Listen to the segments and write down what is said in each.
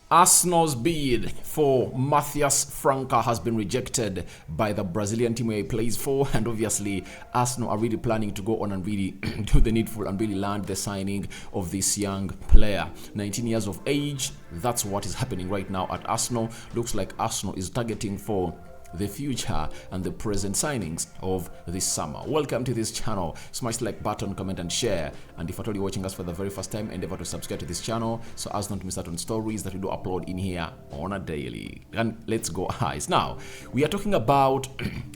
Arsenal's bid for Matthias Franca has been rejected by the Brazilian team where he plays for, and obviously Arsenal are really planning to go on and really do the needful and really land the signing of this young player. 19 years of age, that's what is happening right now at Arsenal. Looks like Arsenal is targeting for the future and the present signings of this summer. Welcome to this channel. Smash the like button, comment and share, and if at all you're watching us for the very first time, endeavor to subscribe to this channel so as not to miss out on stories that we do upload in here on a daily. And let's go eyes. Now we are talking about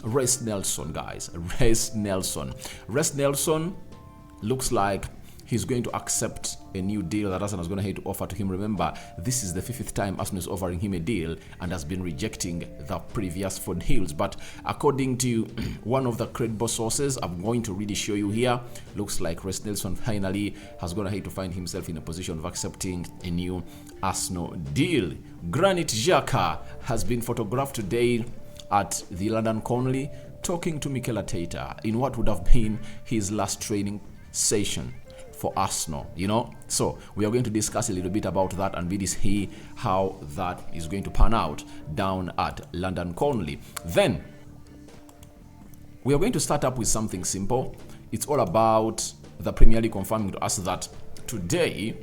Reiss Nelson, guys. Reiss Nelson looks like he's going to accept a new deal that Arsenal is going to have to offer to him. Remember, this is the 5th time Arsenal is offering him a deal and has been rejecting the previous 4 deals. But according to one of the credible sources, I'm going to really show you here, looks like Reiss Nelson finally has going to have to find himself in a position of accepting a new Arsenal deal. Granit Xhaka has been photographed today at the London Conley talking to Mikel Arteta in what would have been his last training session for Arsenal, so we are going to discuss a little bit about that and really see how that is going to pan out down at London Conley. Then we are going to start up with something simple. It's all about the Premier League confirming to us that today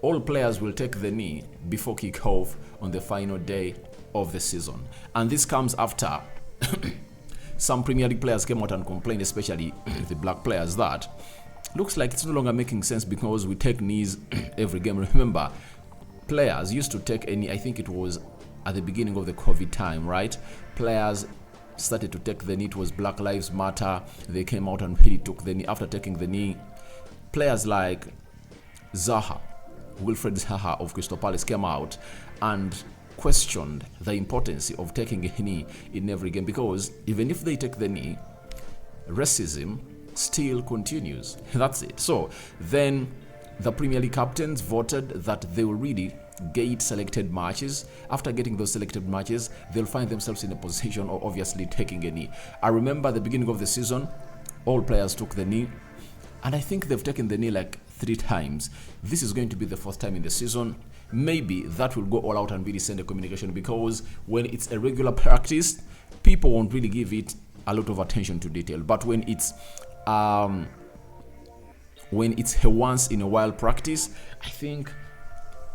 all players will take the knee before kick-off on the final day of the season, and this comes after some Premier League players came out and complained, especially the black players, that looks like it's no longer making sense because we take knees every game. Remember, players used to take any, I think it was at the beginning of the COVID time, right? Players started to take the knee. It was Black Lives Matter. They came out and really took the knee. After taking the knee, players like Wilfred Zaha of Crystal Palace came out and questioned the importance of taking a knee in every game, because even if they take the knee, racism still continues. That's it. So then the Premier League captains voted that they will really get selected matches. After getting those selected matches, they'll find themselves in a position of obviously taking a knee. I remember the beginning of the season, all players took the knee, and I think they've taken the knee like 3 times. This is going to be the 4th time in the season. Maybe that will go all out and really send a communication, because when it's a regular practice, people won't really give it a lot of attention to detail. But when it's a once in a while practice, I think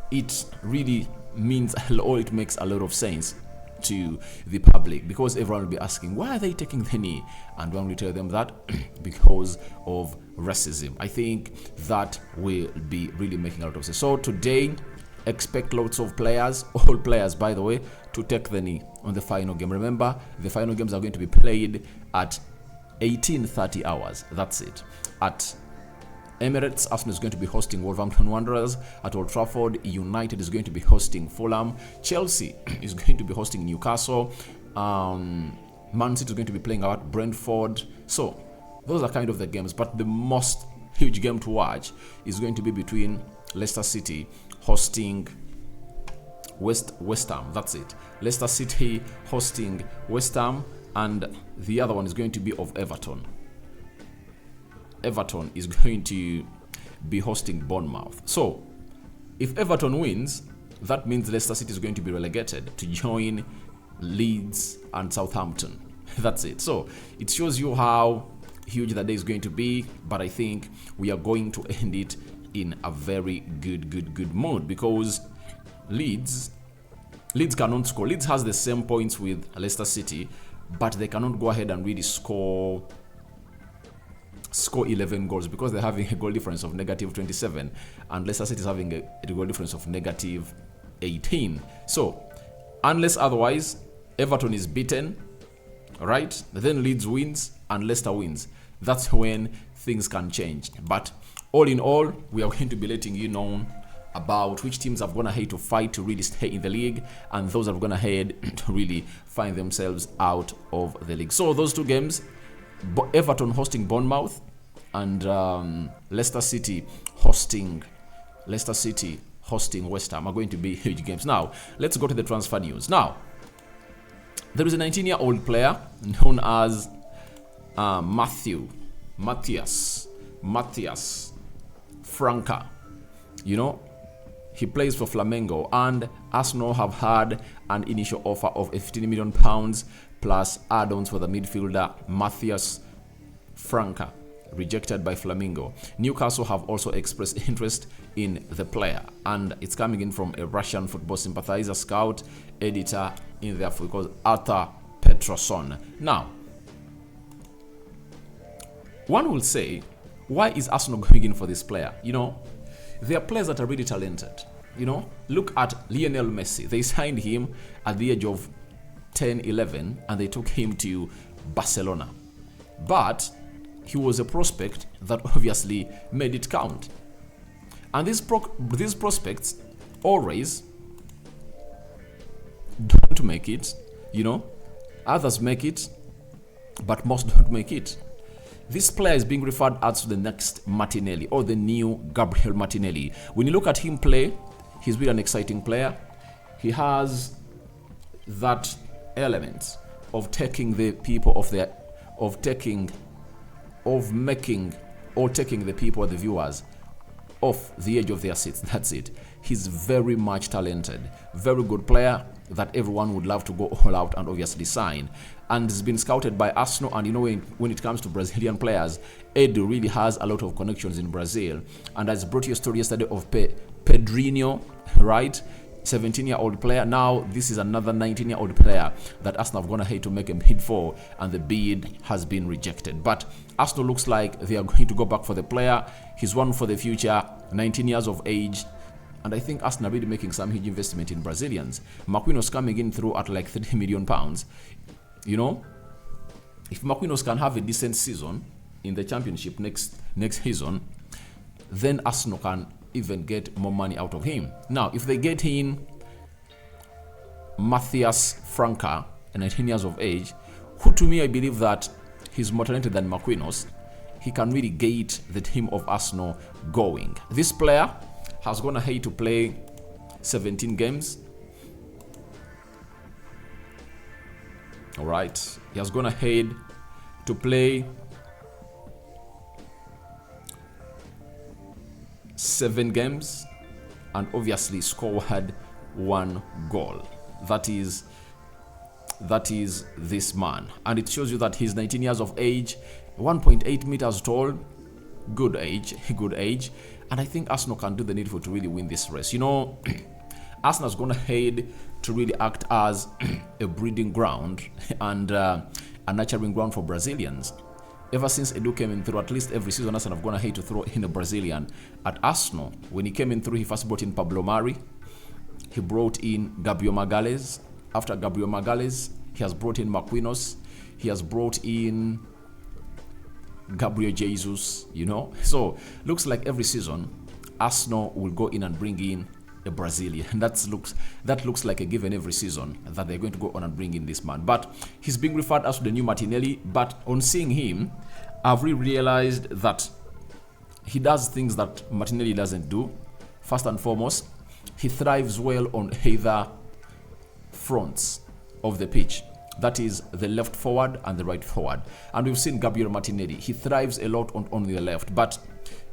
it really means, or it makes a lot of sense to the public, because everyone will be asking, why are they taking the knee? And when we tell them that because of racism, I think that will be really making a lot of sense. So today, expect lots of players, all players by the way, to take the knee on the final game. Remember, the final games are going to be played at 18:30 hours. That's it. At Emirates, Arsenal is going to be hosting Wolverhampton Wanderers. At Old Trafford, United is going to be hosting Fulham. Chelsea is going to be hosting Newcastle. Man City is going to be playing out Brentford. So those are kind of the games, but the most huge game to watch is going to be between Leicester City hosting West Ham. That's it. Leicester City hosting West Ham, and the other one is going to be of Everton. Everton is going to be hosting Bournemouth. So if Everton wins, that means Leicester City is going to be relegated to join Leeds and Southampton. That's it. So it shows you how huge that day is going to be, but I think we are going to end it in a very good mood, because Leeds cannot score. Leeds has the same points with Leicester City, but they cannot go ahead and really score 11 goals, because they're having a goal difference of -27, and Leicester City is having a goal difference of -18. So unless otherwise Everton is beaten, right, then Leeds wins and Leicester wins. That's when things can change. But all in all, we are going to be letting you know about which teams have gone ahead to fight to really stay in the league, and those have gone ahead to really find themselves out of the league. So those 2 games, Everton hosting Bournemouth and Leicester City hosting West Ham, are going to be huge games. Now let's go to the transfer news. Now there is a 19-year-old player known as Matthias Franca. He plays for Flamingo, and Arsenal have had an initial offer of £15 million plus add-ons for the midfielder Matthias Franca, rejected by Flamingo. Newcastle have also expressed interest in the player, and it's coming in from a Russian football sympathizer, scout, editor in their foot called Arthur Petroson. Now, one will say, why is Arsenal going in for this player? You know, there are players that are really talented. You know, look at Lionel Messi. They signed him at the age of 10, 11, and they took him to Barcelona. But he was a prospect that obviously made it count. And these prospects always don't make it, you know. Others make it, but most don't make it. This player is being referred as the next Martinelli, or the new Gabriel Martinelli. When you look at him play, he's really an exciting player. He has that element of taking the people taking the people, the viewers, off the edge of their seats. That's it. He's very much talented, very good player that everyone would love to go all out and obviously sign. And has been scouted by Arsenal. And you know, when it comes to Brazilian players, Edu really has a lot of connections in Brazil. And I brought you a story yesterday of Pedrinho, right? 17-year-old player. Now this is another 19-year-old player that Arsenal have gone ahead to make a bid for, and the bid has been rejected. But Arsenal looks like they are going to go back for the player. He's one for the future, 19 years of age. And I think Arsenal are really making some huge investment in Brazilians. Marquinhos coming in through at like £30 million. You know, if Marquinhos can have a decent season in the championship next season, then Arsenal can even get more money out of him. Now, if they get in Matthias Franca, 19 years of age, who to me I believe that he's more talented than Marquinhos, he can really get the team of Arsenal going. This player has gone ahead to play 17 games. All right, he has gone ahead to play 7 games and obviously scored 1 goal. That is this man, and it shows you that he's 19 years of age, 1.8 meters tall. Good age. And I think Arsenal can do the needful to really win this race. You know, Arsenal's gone ahead to really act as a breeding ground and a nurturing ground for Brazilians. Ever since Edu came in through, at least every season Arsenal have gone ahead to throw in a Brazilian. At Arsenal, when he came in through, he first brought in Pablo Mari. He brought in Gabriel Magalhães. After Gabriel Magalhães, he has brought in Marquinhos. He has brought in Gabriel Jesus, you know. So looks like every season Arsenal will go in and bring in a Brazilian. That looks like a given every season that they're going to go on and bring in this man. But he's being referred as the new Martinelli. But on seeing him, I've really realized that he does things that Martinelli doesn't do. First and foremost, he thrives well on either fronts of the pitch. That is the left forward and the right forward. And we've seen Gabriel Martinelli. He thrives a lot on the left. But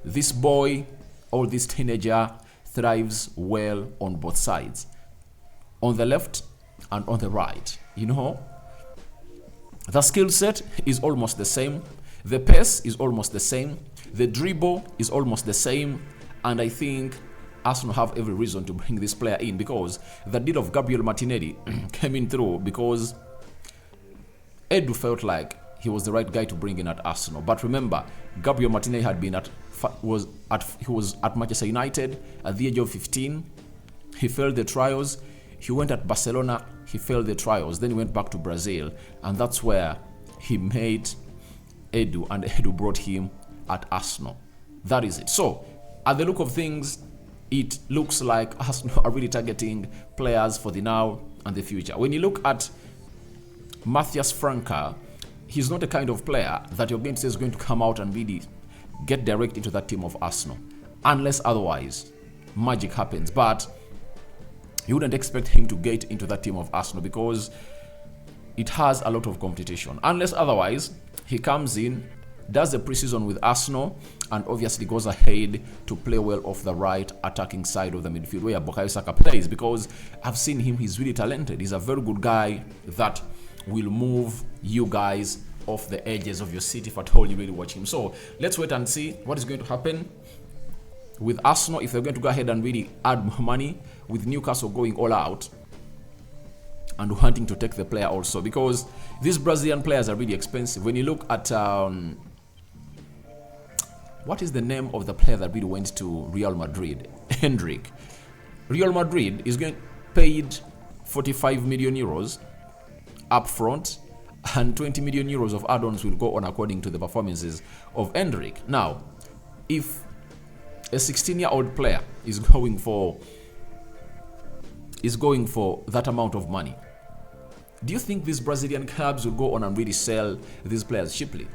this boy, or this teenager, thrives well on both sides. On the left and on the right. You know, the skill set is almost the same. The pace is almost the same. The dribble is almost the same. And I think Arsenal have every reason to bring this player in, because the deal of Gabriel Martinelli came in through because Edu felt like he was the right guy to bring in at Arsenal. But remember, Gabriel Martinelli had been he was at Manchester United at the age of 15. He failed the trials. He went at Barcelona. He failed the trials. Then he went back to Brazil, and that's where he made Edu, and Edu brought him at Arsenal. That is it. So, at the look of things, it looks like Arsenal are really targeting players for the now and the future. When you look at Matthias Franca, he's not the kind of player that you're going to say is going to come out and really get direct into that team of Arsenal, unless otherwise magic happens. But you wouldn't expect him to get into that team of Arsenal because it has a lot of competition. Unless otherwise he comes in, does the preseason with Arsenal, and obviously goes ahead to play well off the right attacking side of the midfield where Bukayo Saka plays, because I've seen him, he's really talented. He's a very good guy that will move you guys off the edges of your seat if at all you really watch him. So let's wait and see what is going to happen with Arsenal, if they're going to go ahead and really add more money, with Newcastle going all out and wanting to take the player also, because these Brazilian players are really expensive. When you look at what is the name of the player that really went to Real Madrid? Hendrick. Real Madrid is going paid 45 million euros up front, and 20 million euros of add-ons will go on according to the performances of Hendrick. Now, if a 16-year-old player is going for that amount of money, do you think these Brazilian clubs will go on and really sell these players cheaply?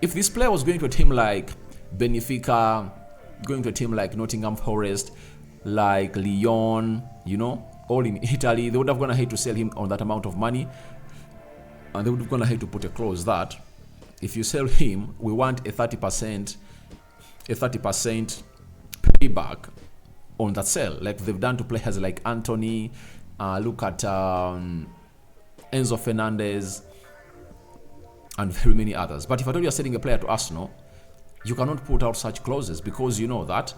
If this player was going to a team like Benfica, going to a team like Nottingham Forest, like Lyon, all in Italy, they would have gone ahead to sell him on that amount of money, and they would have gone ahead to put a clause that if you sell him, we want a 30% payback on that sale, like they've done to players like Anthony. Look at Enzo Fernandez and very many others. But if at all you're selling a player to Arsenal, you cannot put out such clauses, because you know that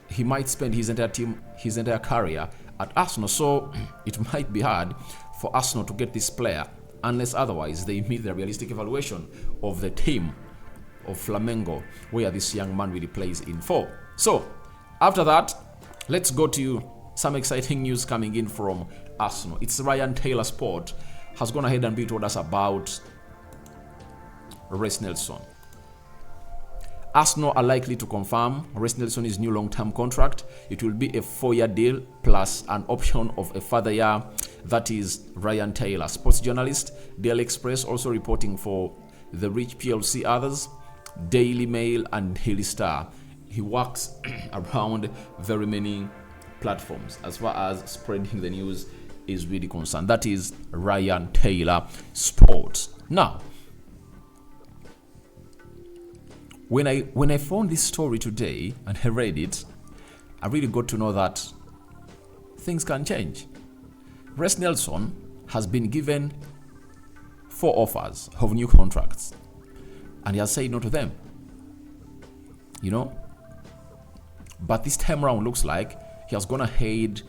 he might spend his entire career at Arsenal. So it might be hard for Arsenal to get this player unless otherwise they meet the realistic evaluation of the team of Flamingo, where this young man really plays in for. So after that, let's go to some exciting news coming in from Arsenal. It's Ryan Taylor Sport has gone ahead and told us about Reiss Nelson. Arsenal are likely to confirm Reiss Nelson's new long-term contract. It will be a 4-year deal plus an option of a further year. That is Ryan Taylor, sports journalist, Daily Express, also reporting for The Rich PLC, others, Daily Mail and Daily Star. He works around very many platforms as far as spreading the news is really concerned. That is Ryan Taylor Sports. Now, when I found this story today and I read it, I really got to know that things can change. Reiss Nelson has been given 4 offers of new contracts, and he has said no to them. But this time around looks like he has gone ahead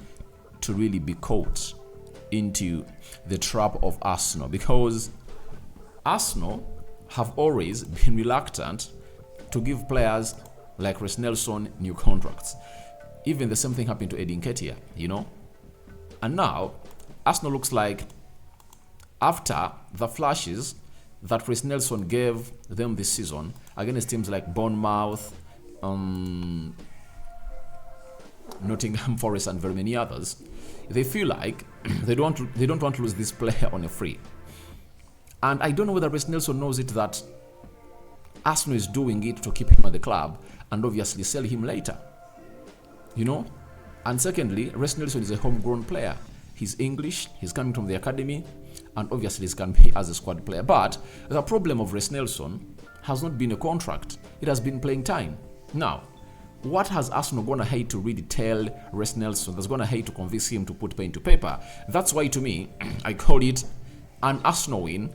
to really be caught into the trap of Arsenal, because Arsenal have always been reluctant to give players like Reiss Nelson new contracts. Even the same thing happened to Eddie Nketiah, And now, Arsenal looks like, after the flashes that Reiss Nelson gave them this season against teams like Bournemouth, Nottingham Forest and very many others, they feel like they don't want to lose this player on a free. And I don't know whether Reiss Nelson knows it, that Arsenal is doing it to keep him at the club and obviously sell him later. And secondly, Reiss Nelson is a homegrown player. He's English, he's coming from the academy, and obviously he's can be as a squad player. But the problem of Reiss Nelson has not been a contract, it has been playing time. Now, what has Arsenal gone ahead to really tell Reiss Nelson that's gone ahead to convince him to put pen to paper? That's why, to me, I call it an Arsenal win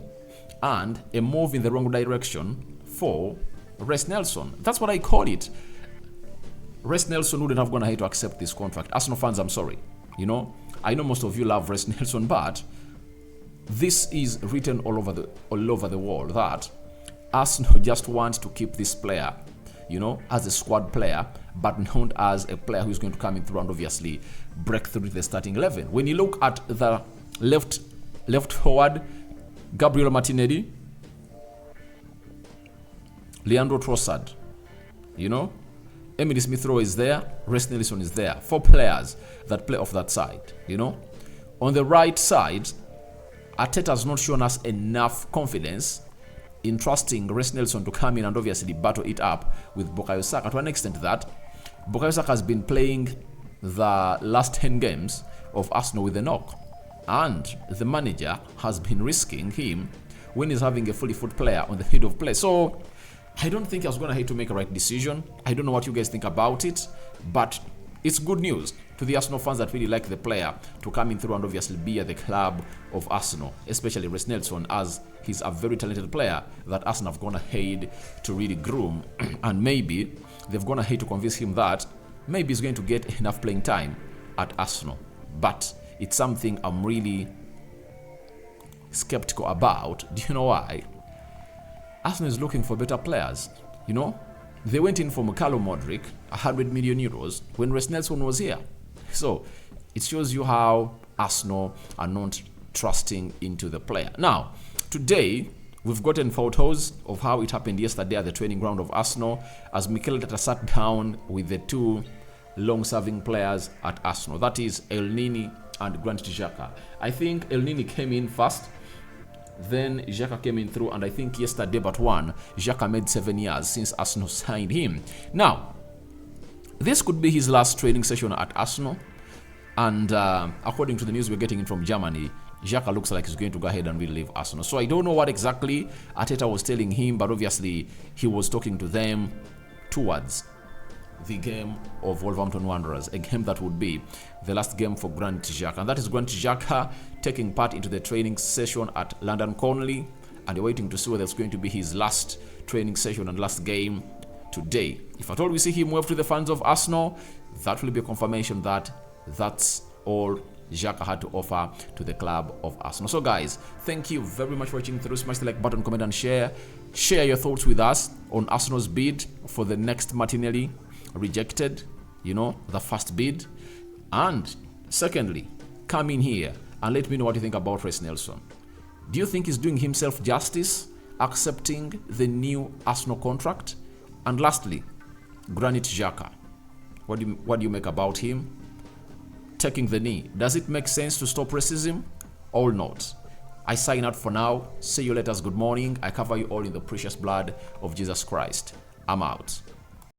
and a move in the wrong direction for Reiss Nelson. That's what I call it. Reiss Nelson wouldn't have gone ahead to accept this contract. Arsenal fans, I'm sorry. I know most of you love Reiss Nelson, but this is written all over the world that Arsenal just want to keep this player, as a squad player, but not as a player who's going to come in through and obviously break through the starting 11. When you look at the left forward, Gabriel Martinelli, Leandro Trossard, Emily Smith-Rowe is there, Reiss Nelson is there. 4 players that play off that side, On the right side, Arteta has not shown us enough confidence in trusting Reiss Nelson to come in and obviously battle it up with Bukayo Saka, to an extent that Bukayo Saka has been playing the last 10 games of Arsenal with a knock, and the manager has been risking him when he's having a fully fit player on the field of play. So I don't think I was going to hate to make a right decision. I don't know what you guys think about it, but it's good news to the Arsenal fans that really like the player to come in through and obviously be at the club of Arsenal, especially Reiss Nelson, as he's a very talented player that Arsenal have gone ahead to really groom, and maybe they've gone ahead to convince him that maybe he's going to get enough playing time at Arsenal. But it's something I'm really skeptical about. Do you know why? Arsenal is looking for better players. You know, they went in for Mikhailo Modric, 100 million euros, when Reiss Nelson was here. So it shows you how Arsenal are not trusting into the player. Now, today, we've gotten photos of how it happened yesterday at the training ground of Arsenal, as Mikel Arteta sat down with the two long-serving players at Arsenal. That is El Nini and Granit Xhaka. I think El Nini came in first, then Xhaka came in through, and I think yesterday but one, Xhaka made 7 years since Arsenal signed him. Now, this could be his last training session at Arsenal, and according to the news we're getting in from Germany, Xhaka looks like he's going to go ahead and really leave Arsenal. So I don't know what exactly Arteta was telling him, but obviously he was talking to them towards the game of Wolverhampton Wanderers, a game that would be the last game for Granit Xhaka. And that is Granit Xhaka taking part into the training session at London Colney, and you're waiting to see whether it's going to be his last training session and last game today. If at all we see him wave to the fans of Arsenal, that will be a confirmation that that's all Xhaka had to offer to the club of Arsenal. So guys, thank you very much for watching through. Smash the like button, comment and share. Share your thoughts with us on Arsenal's bid for the next Martinelli rejected, you know, the first bid. And secondly, come in here and let me know what you think about Reiss Nelson. Do you think he's doing himself justice accepting the new Arsenal contract? And lastly, Granit Xhaka, what do you make about him taking the knee? Does it make sense to stop racism or not? I sign out for now. See you later. Good morning. I cover you all in the precious blood of Jesus Christ. I'm out.